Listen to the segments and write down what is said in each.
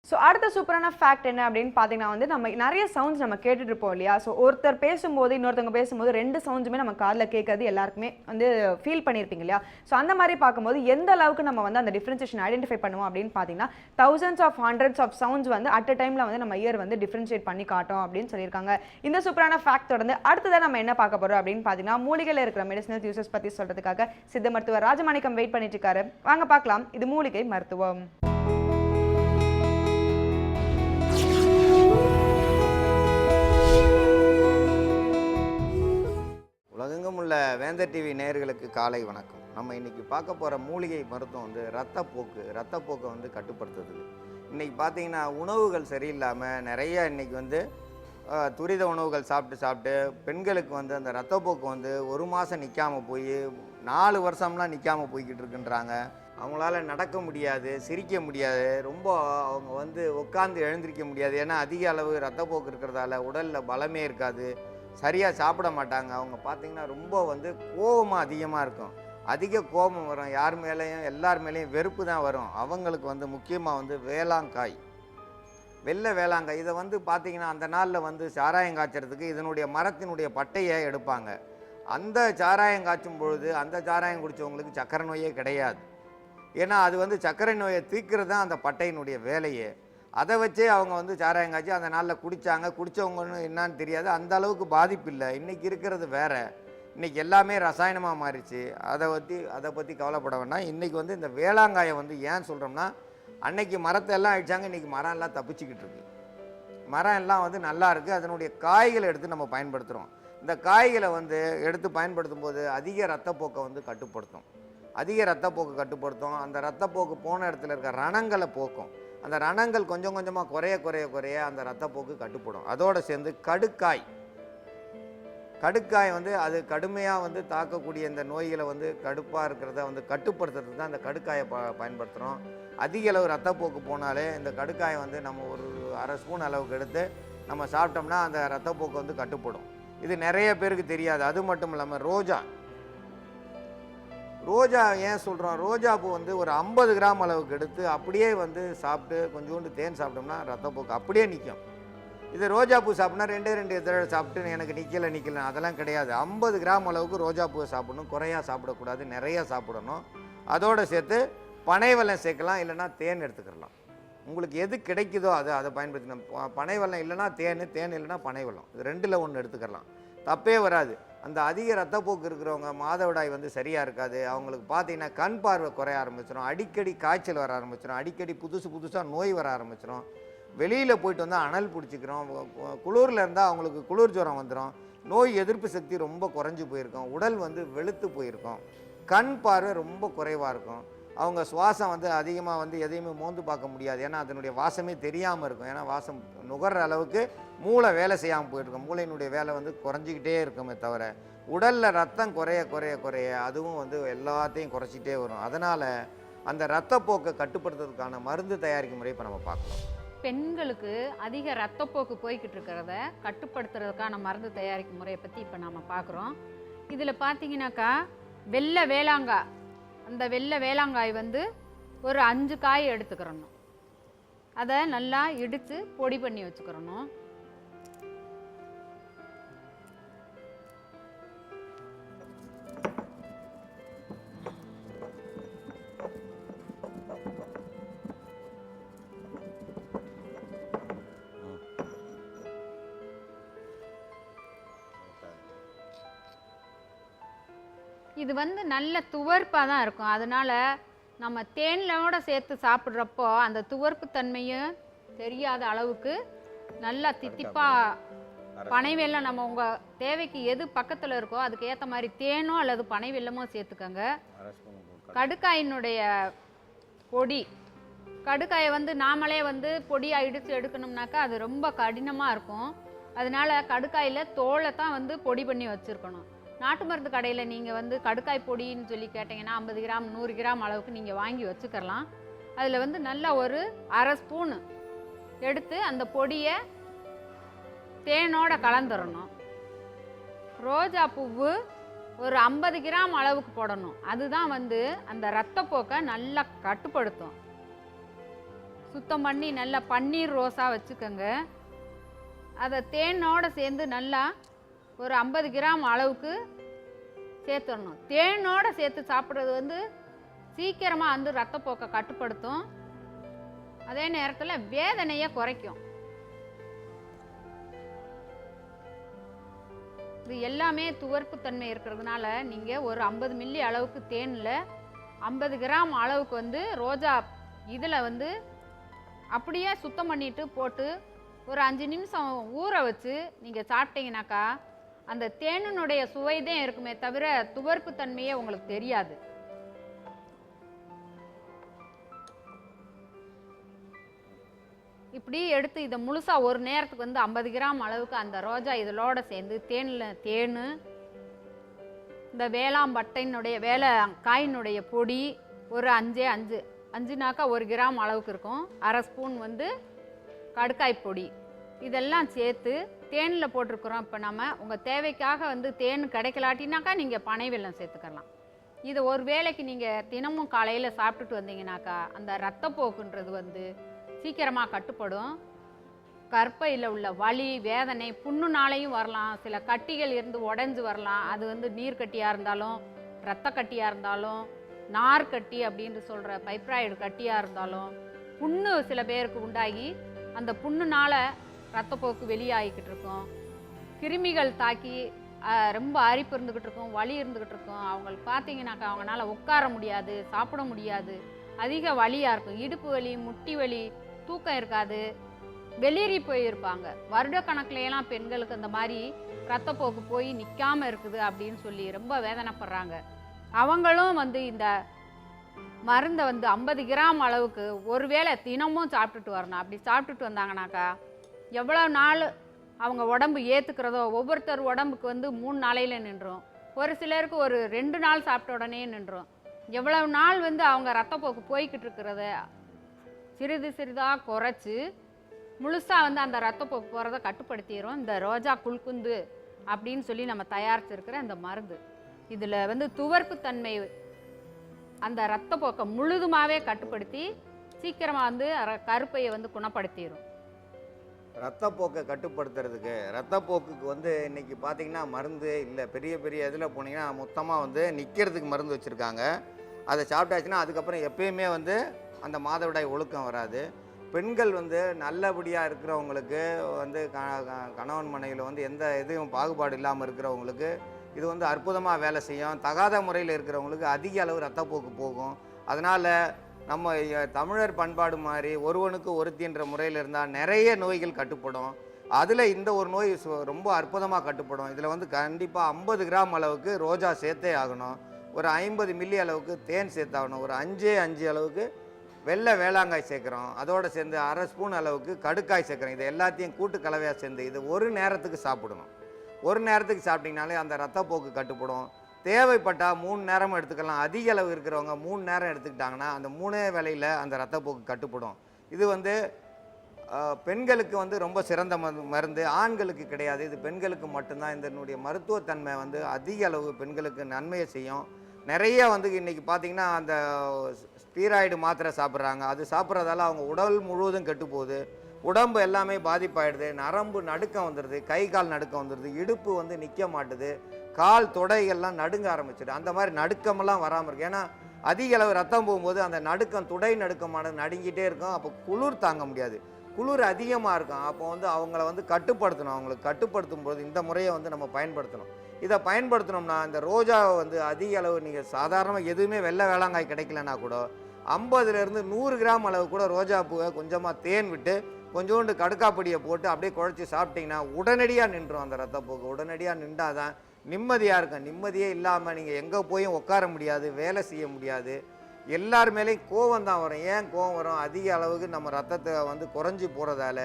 So அடுத்த சூப்பரான fact என்ன அப்படின்னு பார்த்தீங்கன்னா வந்து நம்ம நிறைய சவுண்ட்ஸ் நம்ம கேட்டுட்டு இருப்போம் இல்லையா. ஸோ ஒருத்தர் பேசும்போது இன்னொருத்தவங்க பேசும்போது ரெண்டு சவுண்ட்ஸுமே நம்ம காதில் கேட்கறது எல்லாருக்குமே வந்து ஃபீல் பண்ணியிருப்பீங்க இல்லையா. ஸோ அந்த மாதிரி பார்க்கும்போது எந்த அளவுக்கு நம்ம வந்து அந்த டிஃப்ரென்சியேஷன் ஐடென்டிஃபை பண்ணுவோம் அப்படின்னு பார்த்தீங்கன்னா thousands of hundreds of sounds வந்து அட் அ டைமில் வந்து நம்ம இயர் வந்து டிஃப்ரென்ஷியேட் பண்ணி காட்டும் அப்படின்னு சொல்லியிருக்காங்க. இந்த சூப்பரான ஃபேக்ட் தொடர்ந்து அடுத்ததாக நம்ம என்ன பார்க்க போகிறோம் அப்படின்னு பார்த்தீங்கன்னா மூலிகையில் இருக்கிற மெடிசனல் யூசஸ் பற்றி சொல்கிறதுக்காக சித்த மருத்துவர் ராஜமாணிக்கம் வெயிட் பண்ணிட்டு இருக்காரு. வாங்க பார்க்கலாம். இது மூலிகை மருத்துவம். உலகெங்கும் உள்ள வேந்தர் டிவி நேயர்களுக்கு காலை வணக்கம். நம்ம இன்றைக்கி பார்க்க போகிற மூலிகை மருத்துவம் வந்து ரத்தப்போக்கை வந்து கட்டுப்படுத்துறது. இன்றைக்கி பார்த்தீங்கன்னா உணவுகள் சரியில்லாமல் நிறைய இன்றைக்கி வந்து துரித உணவுகள் சாப்பிட்டு பெண்களுக்கு வந்து அந்த ரத்தப்போக்கு வந்து 1 மாதம் நிற்காமல் போய் 4 வருஷம்லாம் நிற்காமல் போய்கிட்டு இருக்குன்றாங்க. அவங்களால நடக்க முடியாது, சிரிக்க முடியாது, ரொம்ப அவங்க வந்து உட்காந்து எழுந்திரிக்க முடியாது. ஏன்னா அதிக அளவு ரத்தப்போக்கு இருக்கிறதால உடலில் பலமே இருக்காது, சரியாக சாப்பிட மாட்டாங்க. அவங்க பார்த்திங்கன்னா ரொம்ப வந்து கோபமாக அதிகமாக இருக்கும், அதிக கோபம் வரும், யார் மேலேயும் எல்லார் மேலேயும் வெறுப்பு தான் வரும். அவங்களுக்கு வந்து முக்கியமாக வந்து வேளாங்காய், வெள்ளை வேளாங்காய், இதை வந்து பார்த்திங்கன்னா அந்த நாளில் வந்து சாராயம் காய்ச்சறதுக்கு இதனுடைய மரத்தினுடைய பட்டையை எடுப்பாங்க. அந்த சாராயம் காய்ச்சும் பொழுது அந்த சாராயம் குடித்தவங்களுக்கு சர்க்கரை நோயே கிடையாது. ஏன்னா அது வந்து சர்க்கரை நோயை தீர்க்கிறது தான் அந்த பட்டையினுடைய வேலையே. அதை வச்சே அவங்க வந்து சாராயம் காய்ச்சி அந்த நாளில் குடித்தாங்க. குடித்தவங்கன்னு என்னான்னு தெரியாது, அந்த அளவுக்கு பாதிப்பு இல்லை. இன்றைக்கி இருக்கிறது வேறு, இன்றைக்கி எல்லாமே ரசாயனமாக மாறிச்சு. அதை பற்றி கவலைப்பட வேண்டாம். இன்றைக்கி வந்து இந்த வேளாங்காயை வந்து ஏன் சொல்கிறோம்னா, அன்னைக்கு மரத்தை எல்லாம் அழிச்சாங்க, இன்றைக்கி மரம் எல்லாம் தப்பிச்சுக்கிட்டு இருக்கு. மரம் எல்லாம் வந்து நல்லா இருக்குது. அதனுடைய காய்களை எடுத்து நம்ம பயன்படுத்துகிறோம். இந்த காய்களை வந்து எடுத்து பயன்படுத்தும் போது அதிக ரத்தப்போக்கை வந்து கட்டுப்படுத்தும். அந்த ரத்தப்போக்கு போன இடத்துல இருக்க ரணங்களை போக்கும். அந்த ரணங்கள் கொஞ்சம் கொஞ்சமாக குறைய அந்த ரத்தப்போக்கு கட்டுப்படும். அதோடு சேர்ந்து கடுக்காய் வந்து அது கடுமையாக வந்து தாக்கக்கூடிய இந்த நோய்களை வந்து கடுப்பாக இருக்கிறத வந்து கட்டுப்படுத்துறதுக்கு தான் அந்த கடுக்காயை பயன்படுத்துகிறோம். அதிக அளவு ரத்தப்போக்கு போனாலே இந்த கடுக்காயை வந்து நம்ம ஒரு 1/2 ஸ்பூன் அளவுக்கு எடுத்து நம்ம சாப்பிட்டோம்னா அந்த ரத்தப்போக்கு வந்து கட்டுப்படும். இது நிறைய பேருக்கு தெரியாது. அது மட்டும் இல்லாமல் ரோஜா ஏன் சொல்கிறோம், ரோஜா பூ வந்து ஒரு 50 கிராம் அளவுக்கு எடுத்து அப்படியே வந்து சாப்பிட்டு கொஞ்சோண்டு தேன் சாப்பிட்டோம்னா ரத்தப்போக்கு அப்படியே நிற்கும். இது ரோஜா பூ சாப்பிட்னா 2 இதழ் சாப்பிட்டு எனக்கு நிற்கலை அதெல்லாம் கிடையாது. 50 கிராம் அளவுக்கு ரோஜா பூவை சாப்பிடணும், குறையா சாப்பிடக்கூடாது, நிறையா சாப்பிடணும். அதோடு சேர்த்து பனை வெல்லம் சேர்க்கலாம், இல்லைனா தேன் எடுத்துக்கலாம். உங்களுக்கு எது கிடைக்குதோ அதை பயன்படுத்தணும். பனை வெல்லம் இல்லைனா தேன் இல்லைனா பனை வெல்லம், இது 2ல் 1 எடுத்துக்கலாம், தப்பே வராது. அந்த அதிக ரத்தப்போக்கு இருக்கிறவங்க மாதவிடாய் வந்து சரியாக இருக்காது. அவங்களுக்கு பார்த்தீங்கன்னா கண் பார்வை குறைய ஆரம்பிச்சிடும், அடிக்கடி காய்ச்சல் வர ஆரம்பிச்சிடும், அடிக்கடி புதுசாக நோய் வர ஆரம்பிச்சிடும். வெளியில் போயிட்டு வந்தால் அனல் பிடிச்சிக்கிறோம், குளிரில் இருந்தால் அவங்களுக்கு குளிர் ஜுரம் வந்துடும், நோய் எதிர்ப்பு சக்தி ரொம்ப குறைஞ்சி போயிருக்கும், உடல் வந்து வெளுத்து போயிருக்கும், கண் பார்வை ரொம்ப குறைவாக இருக்கும். அவங்க சுவாசம் வந்து அதிகமாக வந்து எதையுமே மோந்து பார்க்க முடியாது, ஏன்னா அதனுடைய வாசமே தெரியாமல் இருக்கும். ஏன்னா வாசம் நுகர்ற அளவுக்கு மூளை வேலை செய்யாமல் போயிருக்கும். மூளையினுடைய வேலை வந்து குறைஞ்சிக்கிட்டே இருக்குமே தவிர உடலில் ரத்தம் குறைய அதுவும் வந்து எல்லாத்தையும் குறைச்சிக்கிட்டே வரும். அதனால் அந்த ரத்தப்போக்கை கட்டுப்படுத்துறதுக்கான மருந்து தயாரிக்கும் முறை இப்போ நம்ம பார்க்கலாம். பெண்களுக்கு அதிக ரத்தப்போக்கு போய்கிட்டு இருக்கிறத கட்டுப்படுத்துறதுக்கான மருந்து தயாரிக்கும் முறையை பற்றி இப்போ நம்ம பார்க்குறோம். இதில் பார்த்தீங்கன்னாக்கா வெள்ளை வேளாங்காய், அந்த வெள்ளை வேளாங்காய் வந்து ஒரு 5 காய் எடுத்துக்கிறணும். அதை நல்லா இடித்து பொடி பண்ணி வச்சுக்கிறணும். இது வந்து நல்ல துவர்ப்பாக தான் இருக்கும். அதனால் நம்ம தேனிலோட சேர்த்து சாப்பிட்றப்போ அந்த துவர்ப்பு தன்மையும் தெரியாத அளவுக்கு நல்லா தித்திப்பாக பனை வெல்லம் நம்ம உங்கள் தேவைக்கு எது பக்கத்தில் இருக்கோ அதுக்கு ஏற்ற மாதிரி தேனோ அல்லது பனை வெல்லமோ சேர்த்துக்கோங்க. கடுக்காயினுடைய பொடி, கடுக்காயை வந்து நாமளே வந்து பொடியாக இடித்து எடுக்கணும்னாக்கா அது ரொம்ப கடினமாக இருக்கும். அதனால் கடுக்காயில் தோலை தான் வந்து பொடி பண்ணி வச்சுருக்கணும். நாட்டு மருந்து கடையில் நீங்கள் வந்து கடுக்காய் பொடின்னு சொல்லி கேட்டிங்கன்னா 50 கிராம் 100 கிராம் அளவுக்கு நீங்கள் வாங்கி வச்சுக்கலாம். அதில் வந்து நல்லா ஒரு 1/2 ஸ்பூனு எடுத்து அந்த பொடியை தேனோட கலந்துடணும். ரோஜா பூவு ஒரு 50 கிராம் அளவுக்கு போடணும். அதுதான் வந்து அந்த ரத்தப்போக்கை நல்லா கட்டுப்படுத்தும். சுத்தம் பண்ணி நல்லா பன்னீர் ரோஸாக வச்சுக்கோங்க. அதை தேனோடு சேர்ந்து நல்லா ஒரு 50 கிராம் அளவுக்கு சேர்த்துடணும். தேனோடு சேர்த்து சாப்பிட்றது வந்து சீக்கிரமாக வந்து ரத்தப்போக்கை கட்டுப்படுத்தும். அதே நேரத்தில் வேதனையை குறைக்கும். இது எல்லாமே துவர்ப்பு தன்மை இருக்கிறதுனால நீங்கள் ஒரு 50 மில்லி அளவுக்கு தேனில் 50 கிராம் அளவுக்கு வந்து ரோஜா இதில் வந்து அப்படியே சுத்தம் பண்ணிட்டு போட்டு ஒரு 5 நிமிஷம் ஊற வச்சு நீங்கள் சாப்பிட்டீங்கன்னாக்கா அந்த தேனினுடைய சுவைதான் இருக்குமே தவிர துவர்ப்பு தன்மையே உங்களுக்கு தெரியாது. இப்படி எடுத்து இதை முழுசாக ஒரு நேரத்துக்கு வந்து 50 கிராம் அளவுக்கு அந்த ரோஜா இதழோட சேர்ந்து தேன், இந்த வேளாம்பட்டையினுடைய காயினுடைய பொடி ஒரு 5நாக்கா 1 கிராம் அளவுக்கு இருக்கும். 1/2 ஸ்பூன் வந்து கடுக்காய் பொடி இதெல்லாம் சேர்த்து தேனில் போட்டிருக்கிறோம். இப்போ நம்ம உங்கள் தேவைக்காக வந்து தேன் கிடைக்கலாட்டினாக்கா நீங்கள் பனை வெல்லம் சேர்த்துக்கலாம். இது ஒரு வேளைக்கு நீங்கள் தினமும் காலையில் சாப்பிட்டுட்டு வந்தீங்கன்னாக்கா அந்த ரத்தப்போக்குன்றது வந்து சீக்கிரமாக கட்டுப்படும். கற்பையில் உள்ள வலி வேதனை புண்ணுனாலையும் வரலாம். சில கட்டிகள் இருந்து உடஞ்சி வரலாம். அது வந்து நீர் கட்டியாக இருந்தாலும் இரத்த கட்டியாக இருந்தாலும் நார் கட்டி அப்படின்னு சொல்கிற பைப்ராய்டு கட்டியாக இருந்தாலும் புண்ணு சில பேருக்கு உண்டாகி அந்த புண்ணுனால் ரத்தப்போக்கு வெளியாகிக்கிட்டு இருக்கும். கிருமிகள் தாக்கி ரொம்ப அரிப்பு இருந்துக்கிட்டு இருக்கும், வலி இருந்துக்கிட்டு இருக்கும். அவங்களுக்கு பார்த்தீங்கன்னாக்கா அவங்களால உட்கார முடியாது, சாப்பிட முடியாது, அதிக வலியாக இருக்கும். இடுப்பு வலி, முட்டி வலி, தூக்கம் இருக்காது, வெளியேறி போயிருப்பாங்க. வருடக்கணக்கிலையெல்லாம் பெண்களுக்கு அந்த மாதிரி ரத்தப்போக்கு போய் நிற்காமல் இருக்குது அப்படின்னு சொல்லி ரொம்ப வேதனைப்படுறாங்க. அவங்களும் வந்து இந்த மருந்தை வந்து 50 கிராம் அளவுக்கு ஒருவேளை தினமும் சாப்பிட்டுட்டு வரணும். அப்படி சாப்பிட்டுட்டு வந்தாங்கனாக்கா எவ்வளோ நாள் அவங்க உடம்பு ஏற்றுக்கிறதோ, ஒவ்வொருத்தர் உடம்புக்கு வந்து 3 நாளையில் நின்றும், ஒரு சிலருக்கு ஒரு 2 நாள் சாப்பிட்ட உடனே நின்றும். எவ்வளவு நாள் வந்து அவங்க ரத்தப்போக்கு போய்கிட்டு இருக்கிறத சிறிது சிறிதாக குறைச்சி முழுசாக வந்து அந்த ரத்தப்போக்கு போகிறத கட்டுப்படுத்திடும் இந்த ரோஜா குல்குந்து அப்படின்னு சொல்லி நம்ம தயாரிச்சிருக்கிற இந்த மருந்து. இதில் வந்து துவர்ப்பு தன்மை அந்த ரத்தப்போக்கை முழுதுமாகவே கட்டுப்படுத்தி சீக்கிரமாக வந்து கருப்பையை வந்து குணப்படுத்திடும். ரத்தப்போக்கை கட்டுப்படுத்துறதுக்கு ரத்தப்போக்குக்கு வந்து இன்றைக்கி பார்த்திங்கன்னா மருந்து இல்லை. பெரிய பெரிய இதில் போனீங்கன்னா மொத்தமாக வந்து நிற்கிறதுக்கு மருந்து வச்சுருக்காங்க. அதை சாப்பிட்டாச்சுன்னா அதுக்கப்புறம் எப்பயுமே வந்து அந்த மாதவிடாய் ஒழுக்கம் வராது. பெண்கள் வந்து நல்லபடியாக இருக்கிறவங்களுக்கு வந்து கணவன் மனைவியில் வந்து எந்த இதுவும் பாகுபாடு இல்லாமல் இருக்கிறவங்களுக்கு இது வந்து அற்புதமாக வேலை செய்யும். தகாத முறையில் இருக்கிறவங்களுக்கு அதிக அளவு ரத்தப்போக்கு போகும். அதனால் நம்ம தமிழர் பண்பாடு மாதிரி ஒருவனுக்கு ஒருத்தின்ற முறையில் இருந்தால் நிறைய நோய்கள் கட்டுப்படும். அதில் இந்த ஒரு நோய் ரொம்ப அற்புதமாக கட்டுப்படும். இதில் வந்து கண்டிப்பாக 50 கிராம் அளவுக்கு ரோஜா சேர்த்தே ஆகணும். ஒரு 50 மில்லி அளவுக்கு தேன் சேர்த்தாகணும். ஒரு 5 அளவுக்கு வெள்ளை வேளாங்காய் சேர்க்குறோம். அதோடு சேர்ந்து 1/2 ஸ்பூன் அளவுக்கு கடுக்காய் சேர்க்குறோம். இது எல்லாத்தையும் கூட்டு கலவையாக சேர்ந்து இது ஒரு நேரத்துக்கு சாப்பிடணும். ஒரு நேரத்துக்கு சாப்பிட்டிங்கனாலே அந்த ரத்தப்போக்கு கட்டுப்படும். தேவைப்பட்டால் 3 நேரமும் எடுத்துக்கலாம். அதிக அளவு இருக்கிறவங்க 3 நேரம் எடுத்துக்கிட்டாங்கன்னா அந்த 3 வேளையில் அந்த ரத்தப்போக்கு கட்டுப்படும். இது வந்து பெண்களுக்கு வந்து ரொம்ப சிறந்த மருந்து, ஆண்களுக்கு கிடையாது. இது பெண்களுக்கு மட்டும்தான். இதனுடைய மருத்துவத்தன்மை வந்து அதிக அளவு பெண்களுக்கு நன்மையை செய்யும். நிறைய வந்து இன்றைக்கி பார்த்திங்கன்னா அந்த ஸ்டீராய்டு மாத்திரை சாப்பிட்றாங்க. அது சாப்பிட்றதால அவங்க உடல் முழுவதும் கெட்டு போகுது. உடம்பு எல்லாமே பாதிப்பாயிடுது. நரம்பு நடுக்கம் வந்துடுது, கை கால் நடுக்கம் வந்துடுது, இடுப்பு வந்து நிற்க மாட்டுது, கால் தொடைகள்லாம் நடுங்க ஆரம்பிச்சிடும். அந்த மாதிரி நடுக்கமெல்லாம் வராமல் இருக்குது. ஏன்னா அதிக அளவு ரத்தம் போகும்போது அந்த நடுக்கம் துடை நடுக்கமானது நடுங்கிட்டே இருக்கும். அப்போ குளிர் தாங்க முடியாது, குளிர் அதிகமாக இருக்கும். அப்போ வந்து அவங்கள வந்து கட்டுப்படுத்தணும். அவங்களுக்கு கட்டுப்படுத்தும் போது இந்த முறையை வந்து நம்ம பயன்படுத்தணும். இதை பயன்படுத்தினோம்னா இந்த ரோஜாவை வந்து அதிக அளவு நீங்கள் சாதாரணமாக எதுவுமே வெள்ளை வேளாங்காய் கிடைக்கலன்னா கூட 50லேருந்து 100 கிராம் அளவு கூட ரோஜா பூவை கொஞ்சமாக தேன் விட்டு கொஞ்சோண்டு கடுக்காப்பொடியை போட்டு அப்படியே குழச்சி சாப்பிட்டிங்கன்னா உடனடியாக நின்றும் அந்த ரத்தப்போக்கு. உடனடியாக நின்றால் தான் நிம்மதியாக இருக்கும். நிம்மதியே இல்லாமல் நீங்கள் எங்கே போயும் உட்கார முடியாது, வேலை செய்ய முடியாது. எல்லார் மேலேயும் கோவம் தான் வரும். ஏன் கோவம் வரும்? அதிக அளவுக்கு நம்ம ரத்தத்தை வந்து குறைஞ்சி போகிறதால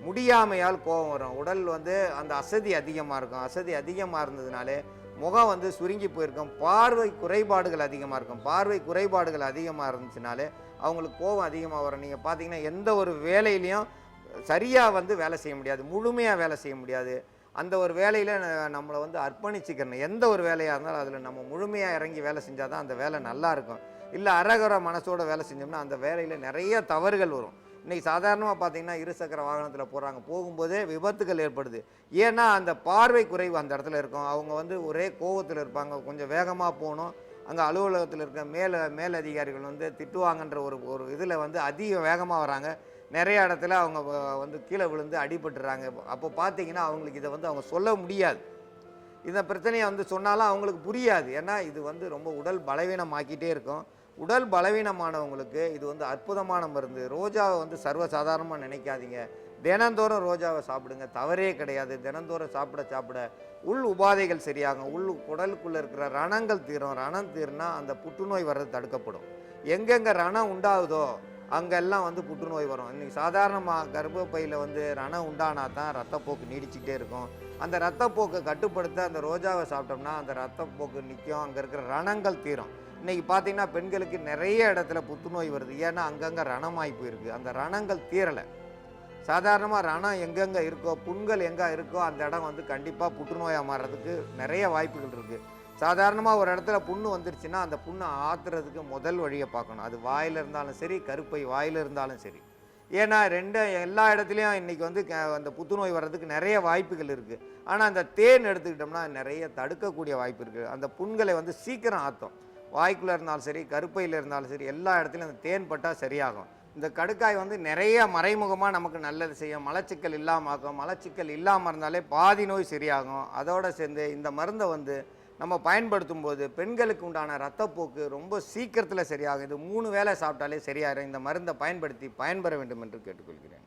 முடியாமையால் கோவம் வரும். உடல் வந்து அந்த அசதி அதிகமாக இருக்கும். அசதி அதிகமாக இருந்ததுனாலே முகம் வந்து சுருங்கி போயிருக்கும். பார்வை குறைபாடுகள் அதிகமாக இருக்கும். பார்வை குறைபாடுகள் அதிகமாக இருந்துச்சுனாலே அவங்களுக்கு கோவம் அதிகமாக வரும். நீங்கள் பார்த்தீங்கன்னா எந்த ஒரு வேலையிலையும் சரியாக வந்து வேலை செய்ய முடியாது, முழுமையாக வேலை செய்ய முடியாது. அந்த ஒரு வேலையில் நம்மளை வந்து அர்ப்பணிச்சுக்கிறணும். எந்த ஒரு வேலையாக இருந்தாலும் அதில் நம்ம முழுமையாக இறங்கி வேலை செஞ்சால் தான் அந்த வேலை நல்லா இருக்கும். இல்லை அரகுற மனசோட வேலை செஞ்சோம்னா அந்த வேலையில் நிறைய தவறுகள் வரும். இன்றைக்கி சாதாரணமாக பார்த்தீங்கன்னா இருசக்கர வாகனத்தில் போகிறாங்க, போகும்போதே விபத்துகள் ஏற்படுது. ஏன்னா அந்த பார்வை குறைவு அந்த இடத்துல இருக்கும். அவங்க வந்து ஒரே கோவத்தில் இருப்பாங்க, கொஞ்சம் வேகமாக போகணும். அங்கே அலுவலகத்தில் இருக்க மேலதிகாரிகள் வந்து திட்டுவாங்கன்ற ஒரு இதில் வந்து அதிக வேகமாக வராங்க. நிறைய இடத்துல அவங்க வந்து கீழே விழுந்து அடிபட்டுறாங்க. அப்போ பார்த்தீங்கன்னா அவங்களுக்கு இதை வந்து அவங்க சொல்ல முடியாது. இந்த பிரச்சனையை வந்து சொன்னாலும் அவங்களுக்கு புரியாது. ஏன்னா இது வந்து ரொம்ப உடல் பலவீனமாக்கிட்டே இருக்கும். உடல் பலவீனமானவங்களுக்கு இது வந்து அற்புதமான மருந்து. ரோஜாவை வந்து சர்வசாதாரணமாக நினைக்காதீங்க. தினந்தோறும் ரோஜாவை சாப்பிடுங்க, தவறே கிடையாது. தினந்தோறும் சாப்பிட உள் உபாதைகள் சரியாகும். உடலுக்குள்ளே இருக்கிற ரணங்கள் தீரும். ரணம் தீர்னா அந்த புற்றுநோய் வர்றது தடுக்கப்படும். எங்கெங்கே ரணம் உண்டாகுதோ அங்கெல்லாம் வந்து புற்றுநோய் வரும். இன்றைக்கி சாதாரணமாக கர்ப்பப்பையில் வந்து ரணம் உண்டானா தான் ரத்தப்போக்கு நீடிச்சிக்கிட்டே இருக்கும். அந்த ரத்தப்போக்கை கட்டுப்படுத்த அந்த ரோஜாவை சாப்பிட்டோம்னா அந்த ரத்தப்போக்கு நிற்கும், அங்கே இருக்கிற ரணங்கள் தீரும். இன்றைக்கி பார்த்திங்கன்னா பெண்களுக்கு நிறைய இடத்துல புற்றுநோய் வருது. ஏன்னா அங்கங்கே ரணமாகி போயிருக்கு, அந்த ரணங்கள் தீரலை. சாதாரணமாக ரணம் எங்கெங்கே இருக்கோ, புண்கள் எங்கே இருக்கோ அந்த இடம் வந்து கண்டிப்பாக புற்றுநோயாக மாறுறதுக்கு நிறைய வாய்ப்புகள் இருக்குது. சாதாரணமாக ஒரு இடத்துல புண்ணு வந்துருச்சுன்னா அந்த புண்ணை ஆற்றுறதுக்கு முதல் வழியை பார்க்கணும். அது வாயில் இருந்தாலும் சரி, கருப்பை வாயில் இருந்தாலும் சரி. ஏன்னா எல்லா இடத்துலையும் இன்றைக்கி வந்து அந்த புற்றுநோய் வர்றதுக்கு நிறைய வாய்ப்புகள் இருக்குது. ஆனால் அந்த தேன் எடுத்துக்கிட்டோம்னா நிறைய தடுக்கக்கூடிய வாய்ப்பு இருக்குது. அந்த புண்களை வந்து சீக்கிரம் ஆற்றும். வாய்க்குள்ளே இருந்தாலும் சரி, கருப்பையில் இருந்தாலும் சரி, எல்லா இடத்துலையும் அந்த தேன் பட்டால் சரியாகும். இந்த கடுக்காய் வந்து நிறைய மறைமுகமாக நமக்கு நல்லது செய்யும். மலச்சிக்கல் இல்லாமல் ஆக்கும். மலச்சிக்கல் இல்லாமல் இருந்தாலே பாதி நோய் சரியாகும். அதோடு சேர்ந்து இந்த மருந்தை வந்து நம்ம பயன்படுத்தும் போது பெண்களுக்கு உண்டான ரத்தப்போக்கு ரொம்ப சீக்கிரத்தில் சரியாகும். இது 3 வேளை சாப்பிட்டாலே சரியாயிரும். இந்த மருந்தை பயன்படுத்தி பயன்பெற வேண்டும் என்று கேட்டுக்கொள்கிறேன்.